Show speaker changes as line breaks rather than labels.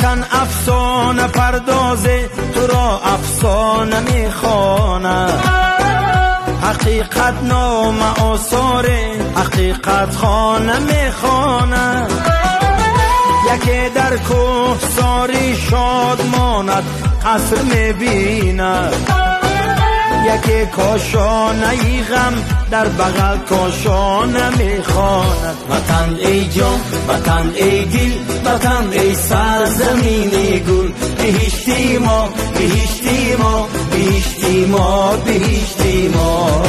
وطن افسانه پردازه، تو را افسانه میخواند. حقیقت نام آثاره، حقیقت خانه میخواند. یکی در کوه ساری شاد ماند، قصر میبیند. یکی کاشانه ای غم در بغل کاشانه میخواند. وطن ای جان، وطن ای دل، وطن ای سرزمین گل. بهشتی ما، بهشتی ما، بهشتی ما، بهشتی ما.